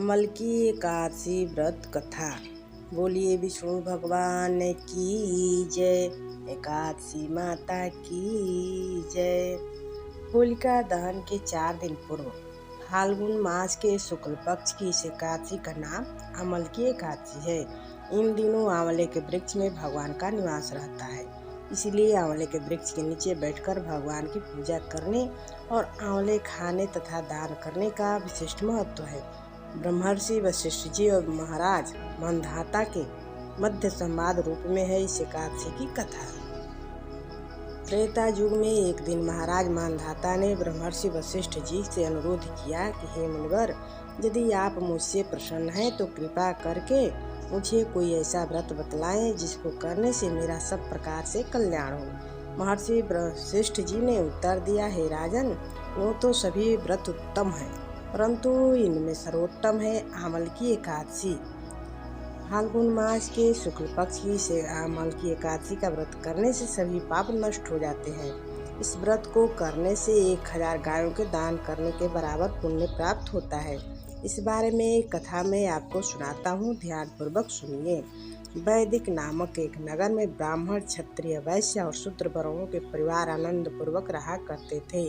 अमल की एकादशी व्रत कथा। बोलिए विष्णु भगवान की जय, एकादशी माता की जय। होलिका दहन के 4 दिन पूर्व फाल्गुन मास के शुक्ल पक्ष की इस एकादशी का नाम अमल की एकादशी है। इन दिनों आंवले के वृक्ष में भगवान का निवास रहता है, इसलिए आंवले के वृक्ष के नीचे बैठकर भगवान की पूजा करने और आंवले खाने तथा दान करने का विशिष्ट महत्व है। ब्रह्मर्षि वशिष्ठ जी और महाराज मांधाता के मध्य संवाद रूप में है इस एकादशी की कथा। त्रेता युग में एक दिन महाराज मांधाता ने ब्रह्मर्षि वशिष्ठ जी से अनुरोध किया कि हे मुनिवर, यदि आप मुझसे प्रसन्न हैं तो कृपा करके मुझे कोई ऐसा व्रत बतलाएं जिसको करने से मेरा सब प्रकार से कल्याण हो। महर्षि वशिष्ठ जी ने उत्तर दिया, हे राजन, वो तो सभी व्रत उत्तम हैं, परंतु इनमें सर्वोत्तम है आमल की एकादशी। फाल्गुन मास के शुक्ल पक्ष की से आमल की एकादशी का व्रत करने से सभी पाप नष्ट हो जाते हैं। इस व्रत को करने से 1000 गायों के दान करने के बराबर पुण्य प्राप्त होता है। इस बारे में एक कथा मैं आपको सुनाता हूँ, ध्यान पूर्वक सुनिए। वैदिक नामक एक नगर में ब्राह्मण, क्षत्रिय, वैश्य और शूद्र वर्णों के परिवार आनंद पूर्वक रहा करते थे।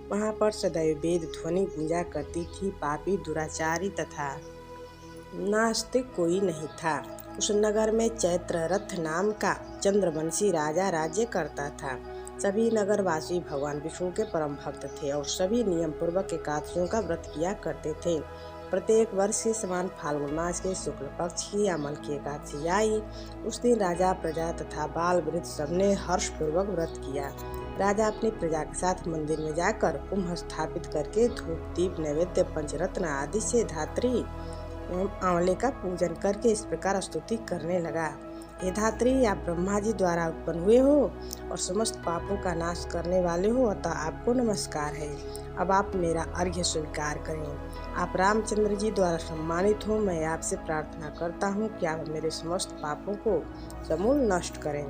वहाँ पर सदैव वेद ध्वनि गूंजा करती थी। पापी, दुराचारी तथा नास्तिक कोई नहीं था। उस नगर में चैत्ररथ नाम का चंद्रवंशी राजा राज्य करता था। सभी नगरवासी भगवान विष्णु के परम भक्त थे और सभी नियम पूर्वक एकादशियों का व्रत किया करते थे। प्रत्येक वर्ष के समान फाल्गुन मास के शुक्ल पक्ष की अमल की एकादशी आई। उस दिन राजा, प्रजा तथा बाल वृद्ध सबने हर्ष पूर्वक व्रत किया। राजा अपनी प्रजा के साथ मंदिर में जाकर कुंभ स्थापित करके धूप, दीप, नैवेद्य, पंचरत्न आदि से धात्री एवं आंवले का पूजन करके इस प्रकार स्तुति करने लगा, हे धात्री, आप ब्रह्मा जी द्वारा उत्पन्न हुए हो और समस्त पापों का नाश करने वाले हो, अतः आपको नमस्कार है। अब आप मेरा अर्घ्य स्वीकार करें। आप रामचंद्र जी द्वारा सम्मानित हो। मैं आपसे प्रार्थना करता हूँ कि आप मेरे समस्त पापों को समूल नष्ट करें।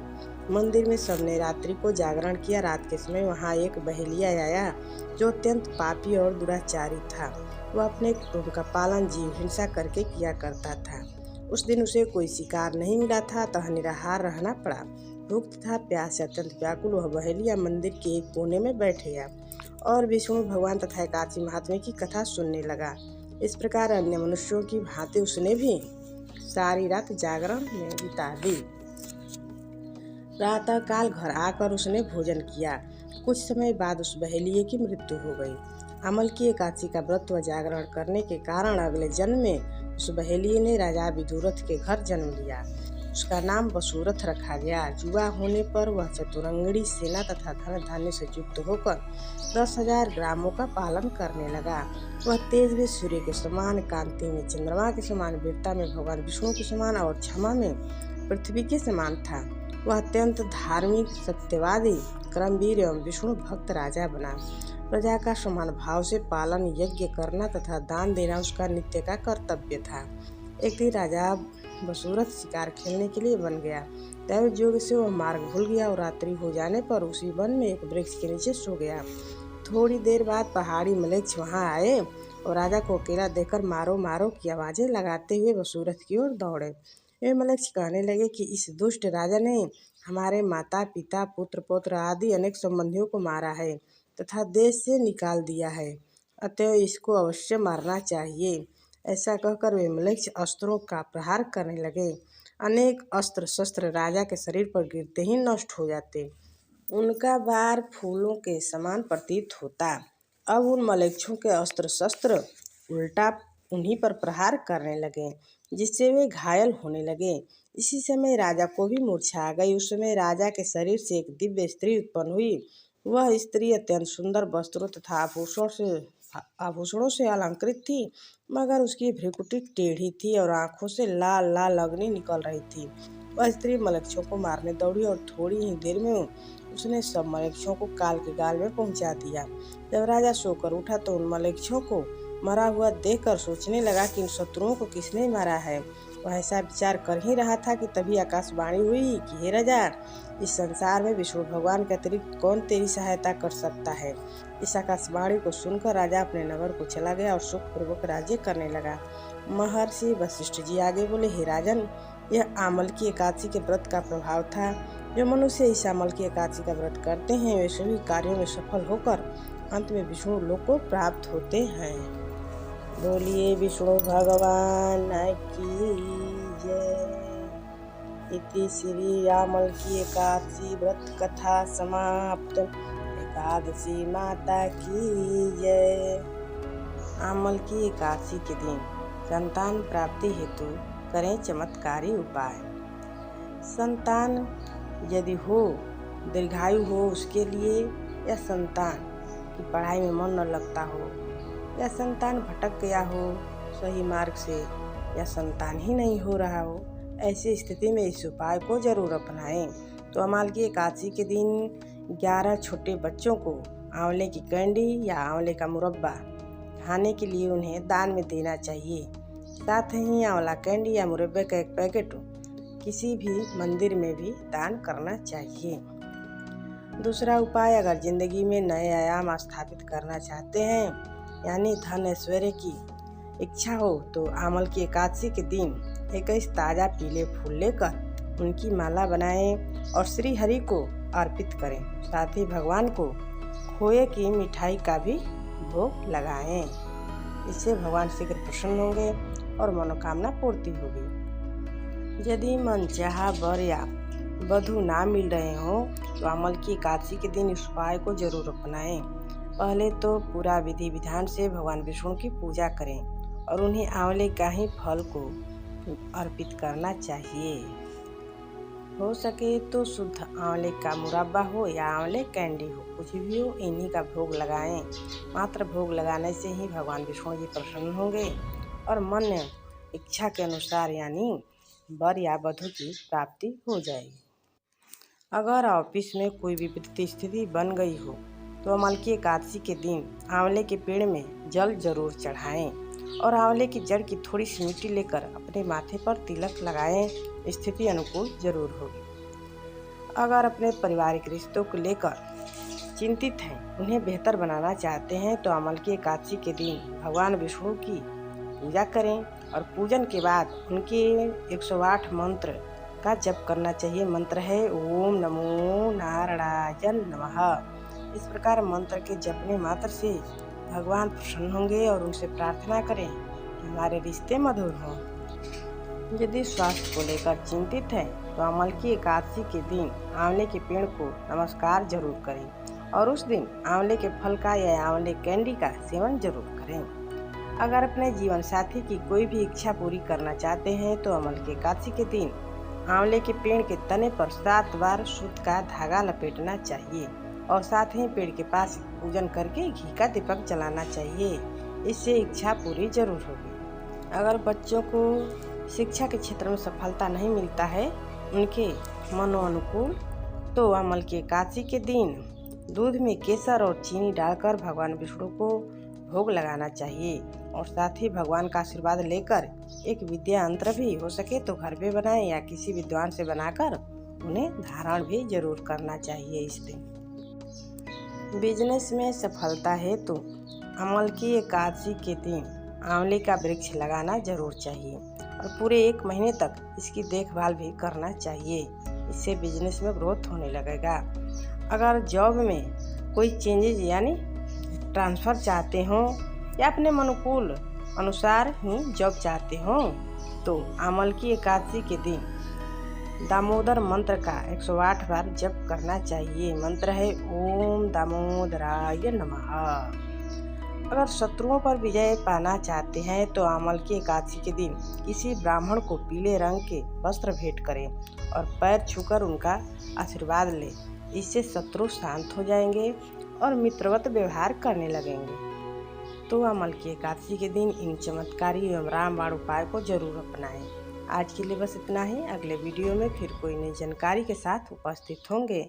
मंदिर में सबने रात्रि को जागरण किया। रात के समय वहाँ एक बहेलिया आया जो अत्यंत पापी और दुराचारी था। वह अपने कुटुंब का पालन जीव हिंसा करके किया करता था। उस दिन उसे कोई शिकार नहीं मिला था, अतः निराहार रहना पड़ा। भूख तथा प्यास से अत्यंत व्याकुल वह बहेलिया मंदिर के एक कोने में बैठ गया और विष्णु भगवान तथा एकादशी महात्म्य की कथा सुनने लगा। इस प्रकार अन्य मनुष्यों की भांति उसने भी सारी रात जागरण में बिता दी। प्रातः काल घर आकर उसने भोजन किया। कुछ समय बाद उस बहेलिये की मृत्यु हो गई। अमल की एकादशी का व्रत व जागरण करने के कारण अगले जन्म में उस बहेलिये ने राजा विदुरथ के घर जन्म लिया। उसका नाम वसुरथ रखा गया। युवा होने पर वह चतुरंगड़ी सेना तथा धन धान्य से युक्त होकर 10,000 ग्रामों का पालन करने लगा। वह तेज में सूर्य के समान, कांति में चंद्रमा के समान, वीरता में भगवान विष्णु के समान और क्षमा में पृथ्वी के समान था। वह अत्यंत धार्मिक, सत्यवादी, कर्मवीर एवं विष्णु भक्त राजा बना। प्रजा का समान भाव से पालन, यज्ञ करना तथा दान देना उसका नित्य का कर्तव्य था। एक दिन राजा वसुरथ शिकार खेलने के लिए वन गया। दैव योग से वह मार्ग भूल गया और रात्रि हो जाने पर उसी वन में एक वृक्ष के नीचे सो गया। थोड़ी देर बाद पहाड़ी मलेच्छ वहां आए और राजा को अकेला देखकर मारो मारो की आवाजें लगाते हुए वसुरथ की ओर दौड़े। वे मलेच्छ कहने लगे कि इस दुष्ट राजा ने हमारे माता, पिता, पुत्र, पौत्र आदि अनेक संबंधियों को मारा है तथा देश से निकाल दिया है, अतः इसको अवश्य मारना चाहिए। ऐसा कहकर वे मलेच्छ अस्त्रों का प्रहार करने लगे। अनेक अस्त्र शस्त्र राजा के शरीर पर गिरते ही नष्ट हो जाते। उनका वार फूलों के समान प्रतीत होता। अब उन मलेच्छों के अस्त्र शस्त्र उल्टा उन्हीं पर प्रहार करने लगे, जिससे वे घायल होने लगे। इसी समय राजा को भी मूर्छा आ गई। उस समय राजा के शरीर से एक दिव्य स्त्री उत्पन्न हुई। वह स्त्री अत्यंत सुंदर वस्त्रों तथा आभूषणों से अलंकृत थी, मगर उसकी भ्रुकुटी टेढ़ी थी और आंखों से लाल लाल अग्नि निकल रही थी। वह स्त्री मलेच्छों को मारने दौड़ी और थोड़ी ही देर में उसने सब मलेच्छों को काल के गाल में पहुंचा दिया। जब राजा सोकर उठा तो उन मलेच्छों को मरा हुआ देखकर सोचने लगा कि इन शत्रुओं को किसने मारा है। वह ऐसा विचार कर ही रहा था कि तभी आकाशवाणी हुई कि हे राजा, इस संसार में विष्णु भगवान के अतिरिक्त कौन तेरी सहायता कर सकता है। इस आकाशवाणी को सुनकर राजा अपने नगर को चला गया और सुखपूर्वक राज्य करने लगा। महर्षि वशिष्ठ जी आगे बोले, हे राजन, यह आमल की एकादशी के व्रत का प्रभाव था। जो मनुष्य इस आमल की एकादशी का व्रत करते हैं वे सभी कार्यों में सफल होकर अंत में विष्णु लोक को प्राप्त होते हैं। बोलिए विष्णु भगवान की जय। इति श्री आमल की एकादशी व्रत कथा समाप्त। एकादशी माता की जय। आमल की एकादशी के दिन संतान प्राप्ति हेतु करें चमत्कारी उपाय। संतान यदि हो, दीर्घायु हो उसके लिए, या संतान की पढ़ाई में मन न लगता हो, या संतान भटक गया हो सही मार्ग से, या संतान ही नहीं हो रहा हो, ऐसी स्थिति में इस उपाय को जरूर अपनाएं। तो अमाल की एकादशी के दिन 11 छोटे बच्चों को आंवले की कैंडी या आंवले का मुरब्बा खाने के लिए उन्हें दान में देना चाहिए। साथ ही आंवला कैंडी या मुरब्बे का एक पैकेट किसी भी मंदिर में भी दान करना चाहिए। दूसरा उपाय, अगर जिंदगी में नए आयाम स्थापित करना चाहते हैं, यानी धन ऐश्वर्य की इच्छा हो, तो आमल की एकादशी के दिन 21 ताज़ा पीले फूल लेकर उनकी माला बनाएं और श्री हरि को अर्पित करें। साथ ही भगवान को खोए की मिठाई का भी भोग लगाएं। इससे भगवान शीघ्र प्रसन्न होंगे और मनोकामना पूर्ति होगी। यदि मनचाहा वर या वधू ना मिल रहे हों तो आमल की एकादशी के दिन इस उपाय को जरूर अपनाएं। पहले तो पूरा विधि विधान से भगवान विष्णु की पूजा करें और उन्हें आंवले का ही फल को अर्पित करना चाहिए। हो सके तो शुद्ध आंवले का मुरब्बा हो या आंवले कैंडी हो, कुछ भी हो, इन्हीं का भोग लगाएं। मात्र भोग लगाने से ही भगवान विष्णु जी प्रसन्न होंगे और मन इच्छा के अनुसार यानी वर या वधू की प्राप्ति हो जाएगी। अगर ऑफिस में कोई विपरीत स्थिति बन गई हो तो अमल की एकादशी के दिन आंवले के पेड़ में जल जरूर चढ़ाएं और आंवले की जड़ की थोड़ी सी मिट्टी लेकर अपने माथे पर तिलक लगाएं। स्थिति अनुकूल जरूर होगी। अगर अपने पारिवारिक रिश्तों को लेकर चिंतित हैं, उन्हें बेहतर बनाना चाहते हैं, तो अमल की एकादशी के दिन भगवान विष्णु की पूजा करें और पूजन के बाद उनके 108 मंत्र का जप करना चाहिए। मंत्र है ओम नमो नारायणाय नमः। इस प्रकार मंत्र के जपने मात्र से भगवान प्रसन्न होंगे और उनसे प्रार्थना करें कि हमारे रिश्ते मधुर हों। यदि स्वास्थ्य को लेकर चिंतित हैं तो अमल की एकादशी के दिन आंवले के पेड़ को नमस्कार जरूर करें और उस दिन आंवले के फल का या आंवले कैंडी का सेवन जरूर करें। अगर अपने जीवन साथी की कोई भी इच्छा पूरी करना चाहते हैं तो अमल की एकादशी के दिन आंवले के पेड़ के तने पर 7 बार सूत का धागा लपेटना चाहिए और साथ ही पेड़ के पास पूजन करके घी का दीपक जलाना चाहिए। इससे इच्छा पूरी जरूर होगी। अगर बच्चों को शिक्षा के क्षेत्र में सफलता नहीं मिलता है उनके मनोअनुकूल, तो अमल की एकादशी के दिन दूध में केसर और चीनी डालकर भगवान विष्णु को भोग लगाना चाहिए और साथ ही भगवान का आशीर्वाद लेकर एक विद्या यंत्र भी हो सके तो घर पे बनाएं या किसी विद्वान से बनाकर उन्हें धारण भी जरूर करना चाहिए। इस दिन बिजनेस में सफलता है तो अमल की एकादशी के दिन आंवले का वृक्ष लगाना जरूर चाहिए और पूरे 1 महीने तक इसकी देखभाल भी करना चाहिए। इससे बिजनेस में ग्रोथ होने लगेगा। अगर जॉब में कोई चेंजेज यानी ट्रांसफ़र चाहते हो या अपने अनुकूल अनुसार ही जॉब चाहते हो तो अमल की एकादशी के दिन दामोदर मंत्र का 108 बार जप करना चाहिए। मंत्र है ओम दामोदराय नमः। अगर शत्रुओं पर विजय पाना चाहते हैं तो अमल की एकादशी के दिन किसी ब्राह्मण को पीले रंग के वस्त्र भेंट करें और पैर छूकर उनका आशीर्वाद लें। इससे शत्रु शांत हो जाएंगे और मित्रवत व्यवहार करने लगेंगे। तो अमल की एकादशी के दिन इन चमत्कारी एवं रामबाण उपाय को जरूर अपनाएं। आज के लिए बस इतना ही। अगले वीडियो में फिर कोई नई जानकारी के साथ उपस्थित होंगे।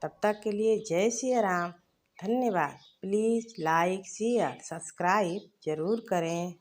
तब तक के लिए जय श्री राम। धन्यवाद। प्लीज़ लाइक शेयर सब्सक्राइब ज़रूर करें।